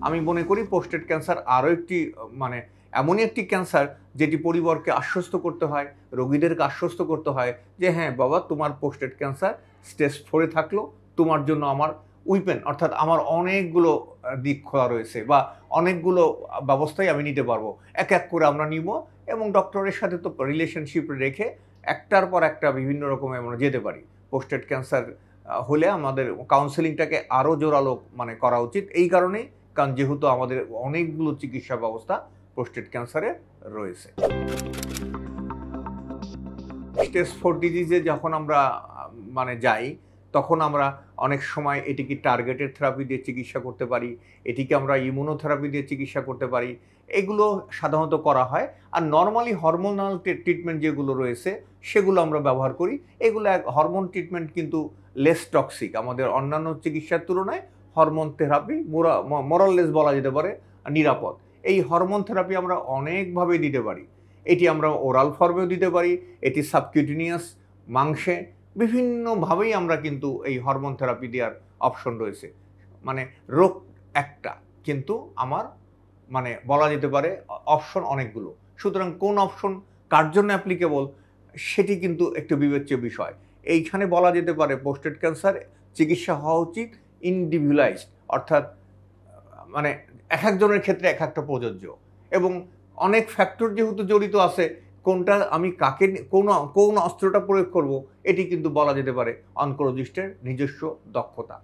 আমি মনে করি প্রোস্টেট ক্যান্সার আরও একটি মানে এমনই একটি ক্যান্সার যেটি পরিবারকে আশ্বস্ত করতে হয়, রোগীদেরকে আশ্বস্ত করতে হয় যে হ্যাঁ বাবা, তোমার প্রোস্টেট ক্যান্সার স্টেজ 4-এ থাকলো, তোমার জন্য আমার উইপেন অর্থাৎ আমার অনেকগুলো দিক খোলা রয়েছে বা অনেকগুলো ব্যবস্থাই আমি নিতে পারবো। এক এক করে আমরা নিব এবং ডক্টরের সাথে তো রিলেশনশিপ রেখে একটার পর একটা বিভিন্ন রকমে আমরা যেতে পারি। প্রোস্টেট ক্যান্সার হলে আমাদের কাউন্সেলিংটাকে আরও জোরালো মানে করা উচিত। এই কারণেই, কারণ যেহেতু আমাদের অনেকগুলো চিকিৎসা ব্যবস্থা প্রোস্টেট ক্যান্সারে রয়েছে। স্টেজ 4 ডিজিজে যখন আমরা মানে যাই, তখন আমরা অনেক সময় এটিকে টার্গেটেড থেরাপি দিয়ে চিকিৎসা করতে পারি, এটিকে আমরা ইমিউনোথেরাপি দিয়ে চিকিৎসা করতে পারি। এগুলো সাধারণত করা হয়। আর নরমালি হরমোনাল ট্রিটমেন্ট যেগুলো রয়েছে সেগুলো আমরা ব্যবহার করি। এগুলো হরমোন ট্রিটমেন্ট কিন্তু লেস টক্সিক। আমাদের অন্যান্য চিকিৎসার তুলনায় হরমোন থেরাপি মোরাললেস বলা যেতে পারে নিরাপদ। এই হরমোন থেরাপি আমরা অনেকভাবে দিতে পারি। এটি আমরা ওরাল ফর্মেও দিতে পারি, এটি সাবকিউটেনিয়াস মাংসে বিভিন্নভাবেই আমরা কিন্তু এই হরমোন থেরাপি দেওয়ার অপশন রয়েছে। মানে রোগ একটা, কিন্তু আমার মানে বলা যেতে পারে অপশন অনেকগুলো। সুতরাং কোন অপশন কার জন্য অ্যাপ্লিকেবল সেটি কিন্তু একটু বিবেচ্য বিষয়। এইখানে বলা যেতে পারে প্রোস্টেট ক্যান্সার চিকিৎসা হওয়া উচিত ইন্ডিভিজুয়ালাইজড, অর্থাৎ মানে এক একজনের ক্ষেত্রে এক একটা প্রযোজ্য এবং অনেক ফ্যাক্টর যেহেতু জড়িত আছে, কোনটা আমি কাকে কোন অস্ত্রটা প্রয়োগ করব এটি কিন্তু বলা যেতে পারে অনকোলজিস্টের নিজস্ব দক্ষতা।